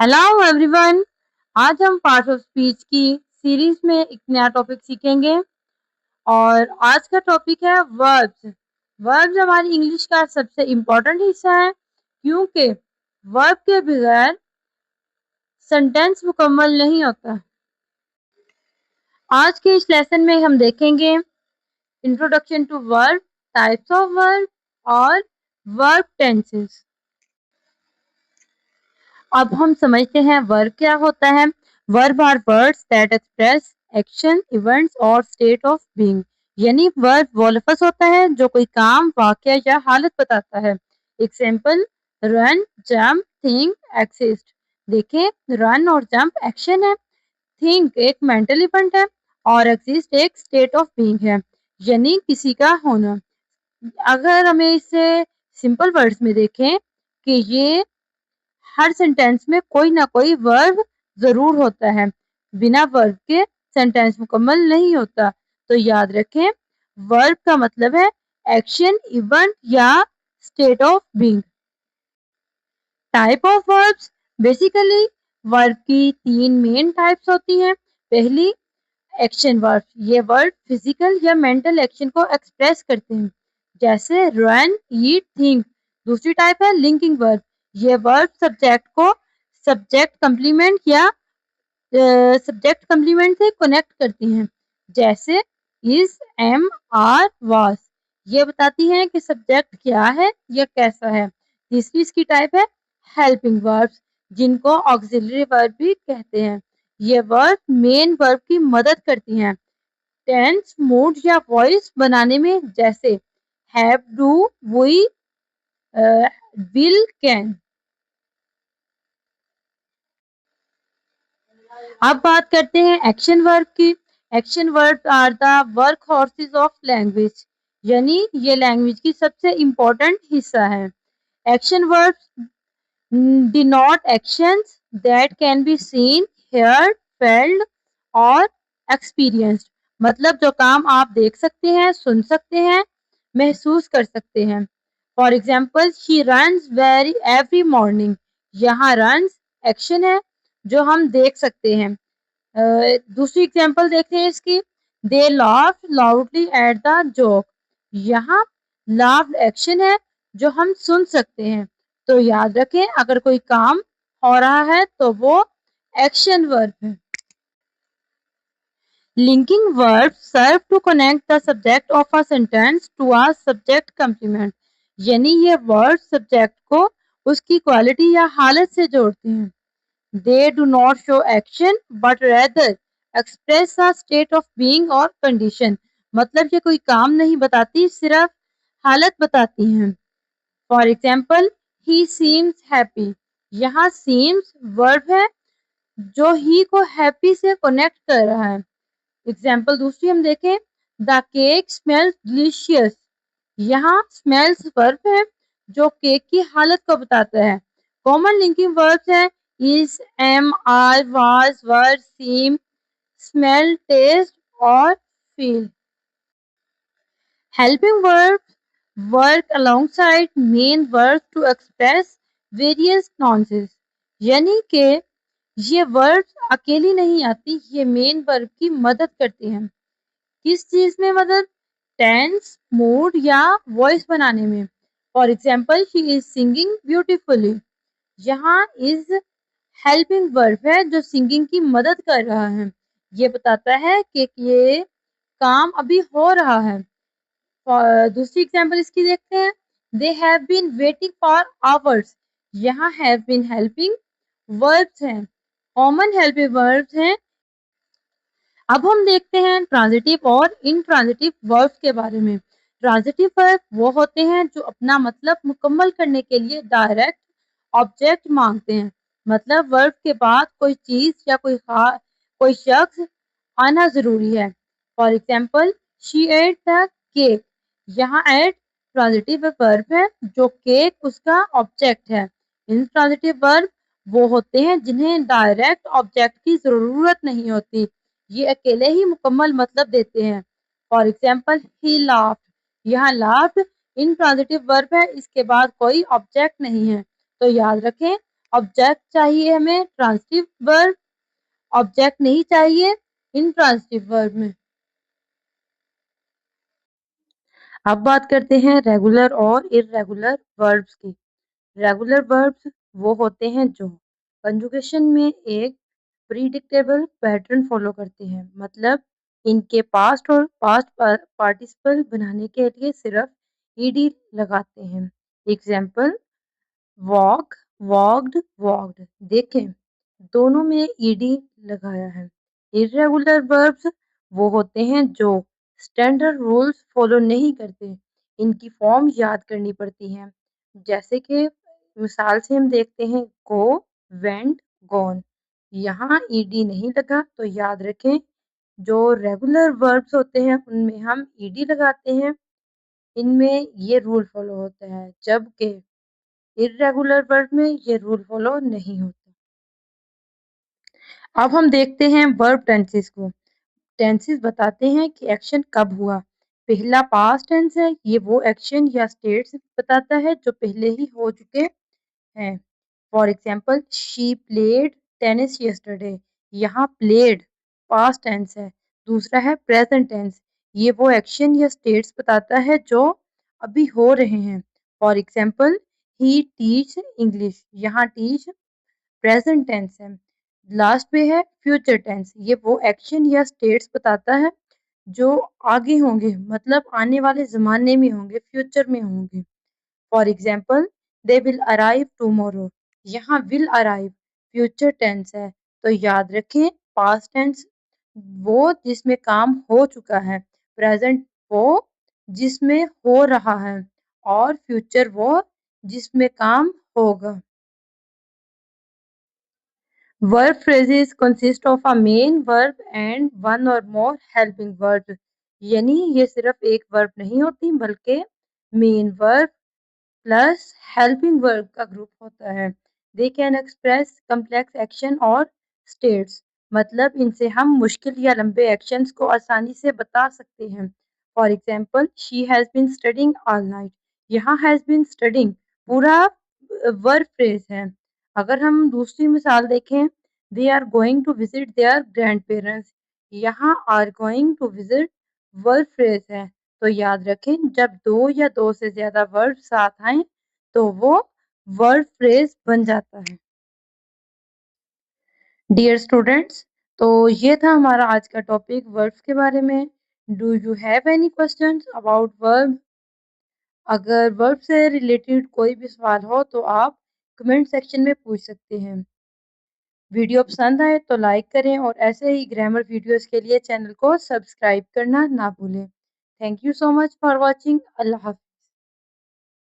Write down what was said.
Hello everyone. आज हम parts of speech की सीरीज में एक नया टॉपिक सीखेंगे और आज का टॉपिक है वर्ब्स। वर्ब्स हमारी इंग्लिश का सबसे इम्पोर्टेंट हिस्सा है क्योंकि वर्ब के बगैर सेंटेंस मुकम्मल नहीं होता। आज के इस लेसन में हम देखेंगे introduction to verb, types of verb और वर्ब टेंसेस। अब हम समझते हैं वर्ब क्या होता है। Verb are words that express action, events और स्टेट ऑफ बीइंग। यानी वर्ब वो लफ्ज होता है जो कोई काम, वाक्य या हालत बताता है। Example run, jump, think, exist. देखें, रन और जंप एक्शन है, थिंक एक मेंटल इवेंट है और एक्सिस्ट एक स्टेट ऑफ बीइंग है, यानी किसी का होना। अगर हमें इसे सिंपल वर्ड्स में देखें कि ये हर सेंटेंस में कोई ना कोई वर्ब जरूर होता है, बिना वर्ब के सेंटेंस मुकम्मल नहीं होता। तो याद रखें, वर्ब का मतलब है एक्शन, इवेंट या state of being. Type of verbs, basically verb की तीन मेन टाइप्स होती हैं। पहली एक्शन वर्ब, ये वर्ब फिजिकल या मेंटल एक्शन को एक्सप्रेस करते हैं, जैसे रन, ईट, थिंक। दूसरी टाइप है लिंकिंग वर्ब, ये वर्ब सब्जेक्ट को सब्जेक्ट कंप्लीमेंट या सब्जेक्ट कंप्लीमेंट से कनेक्ट करती हैं, जैसे इज, एम, आर, वाज। ये बताती हैं कि सब्जेक्ट क्या है या कैसा है। तीसरी इसकी टाइप है हेल्पिंग वर्ब्स, जिनको ऑक्सिलरी वर्ब भी कहते हैं। ये वर्ब मेन वर्ब की मदद करती हैं टेंस, मूड या वॉइस बनाने में, जैसे have, do, be, will, can. अब बात करते हैं एक्शन वर्ब की। Action verb are the work horses of language, यानी ये लैंग्वेज की सबसे इम्पोर्टेंट हिस्सा है। Action verbs denote actions that can be seen, heard, felt और एक्सपीरियंस्ड। मतलब जो काम आप देख सकते हैं, सुन सकते हैं, महसूस कर सकते हैं। For example she runs very every morning. यहाँ रन्स एक्शन है जो हम देख सकते हैं। दूसरी एग्जाम्पल देखते हैं इसकी, they laugh loudly at the joke. यहाँ लाफ एक्शन है जो हम सुन सकते हैं। तो याद रखें, अगर कोई काम हो रहा है तो वो एक्शन वर्ब है। Linking verb serve to connect the subject of a sentence to a subject complement, यानी ये वर्ड सब्जेक्ट को उसकी क्वालिटी या हालत से जोड़ते हैं। They do not show action but rather express a state of being or condition। मतलब ये कोई काम नहीं बताती, सिर्फ हालत बताती हैं। For example, he seems happy। यहाँ seems वर्ब है जो he को happy से कनेक्ट कर रहा है। एग्जाम्पल दूसरी हम देखें, द केक स्मेल्स डिलीशियस। यहाँ स्मेल्स वर्ब है जो केक की हालत को बताता है। कॉमन लिंकिंग वर्ब्स है is, am, are, was, were, seem, smell, taste और feel. Helping verbs work alongside main verb to express various nuances, यानी कि ये वर्ब्स अकेली नहीं आती, ये मेन वर्ब की मदद करती हैं। किस चीज में मदद? टेंस, मूड या वॉइस बनाने में। For example she is singing beautifully. यहाँ इज हेल्पिंग वर्ब है जो सिंगिंग की मदद कर रहा है, ये बताता है कि ये काम अभी हो रहा है। दूसरी एग्जाम्पल इसकी देखते हैं, they have been waiting for hours. यहाँ हैव बीन हेल्पिंग वर्ब्स हैं, कॉमन हेल्पिंग वर्ब्स हैं। अब हम देखते हैं ट्रांजिटिव और इनट्रांजिटिव वर्ब्स के बारे में। ट्रांजिटिव वर्ब वो होते हैं जो अपना मतलब मुकम्मल करने के लिए डायरेक्ट ऑब्जेक्ट मांगते हैं। मतलब वर्ब के बाद कोई चीज या कोई शख्स आना जरूरी है। For example she at the cake. यहाँ एट ट्रांजिटिव वर्ब है जो केक उसका ऑब्जेक्ट है। इनट्रांजिटिव वर्ब वो होते हैं जिन्हें डायरेक्ट ऑब्जेक्ट की जरूरत नहीं होती, ये अकेले ही मुकम्मल मतलब देते हैं। For example he laughed. यहाँ लाफ्ड इनट्रांजिटिव वर्ब है, इसके बाद कोई ऑब्जेक्ट नहीं है। तो याद रखें, ऑब्जेक्ट चाहिए हमें ट्रांसिटिव वर्ब, ऑब्जेक्ट नहीं चाहिए इंट्रांसिटिव वर्ब में। अब बात करते हैं रेगुलर और इर्रेगुलर वर्ब्स की। रेगुलर वर्ब्स वो होते हैं जो कंजुगेशन में एक प्रीडिक्टेबल पैटर्न फॉलो करते हैं, मतलब इनके पास्ट और पास्ट पार्टिसिपल बनाने के लिए सिर्फ ईडी लगाते हैं। Example walk, walked, walked. देखें दोनों में ईडी लगाया है। इर्रेगुलर वर्ब्स वो होते हैं जो स्टैंडर्ड रूल्स फॉलो नहीं करते, इनकी फॉर्म याद करनी पड़ती है। जैसे कि मिसाल से हम देखते हैं गो, वेंट, गॉन। यहाँ ईडी नहीं लगा तो याद रखें जो रेगुलर वर्ब्स होते हैं उनमें हम ईडी लगाते हैं, इनमें ये रूल फॉलो होता है, जबकि इर्रेगुलर वर्ब में ये रूल फॉलो नहीं होता। अब हम देखते हैं वर्ब टेंसेस को। टेंसेस बताते हैं कि एक्शन कब हुआ। पहला पास्ट टेंस है, ये वो एक्शन या स्टेट्स बताता है जो पहले ही हो चुके हैं। For example she played tennis yesterday. यहाँ प्लेड पास्ट टेंस है। दूसरा है प्रेजेंट टेंस, ये वो एक्शन या स्टेट्स बताता है जो अभी हो रहे हैं। For example he teach English. यहाँ टीच प्रेजेंट टेंस है। लास्ट पे है फ्यूचर टेंस, ये वो एक्शन या स्टेट्स बताता है जो आगे होंगे, मतलब आने वाले ज़माने में होंगे, फ्यूचर में होंगे। For example they will arrive tomorrow. यहाँ विल अराइव फ्यूचर टेंस है, तो याद रखें पास्ट टेंस वो जिसमें काम हो चुका है, प्रेजेंट वो जिसमें हो रहा है, और फ्यूचर वो जिसमें काम होगा। Verb phrases consist of a main verb and one or more helping verbs। यानी ये सिर्फ एक वर्ब नहीं होती बल्कि main verb plus helping verb का ग्रुप होता है। They can express complex action और स्टेट्स, मतलब इनसे हम मुश्किल या लंबे एक्शंस को आसानी से बता सकते हैं। For example she has been studying all night. यहाँ हैज़ बीन स्टडिंग पूरा वर्ब फ्रेज है। अगर हम दूसरी मिसाल देखें they are going to visit their grandparents. यहाँ are going to visit verb phrase है, तो याद रखें जब दो या दो से ज्यादा वर्ब साथ आए तो वो वर्ब फ्रेज बन जाता है। डियर स्टूडेंट्स, तो ये था हमारा आज का टॉपिक वर्ब्स के बारे में। Do you have any questions about verb? अगर वर्ब से रिलेटेड कोई भी सवाल हो तो आप कमेंट सेक्शन में पूछ सकते हैं। वीडियो पसंद आए तो लाइक करें और ऐसे ही ग्रामर वीडियोस के लिए चैनल को सब्सक्राइब करना ना भूलें। Thank you so much for watching. Allah हाफ़िज़।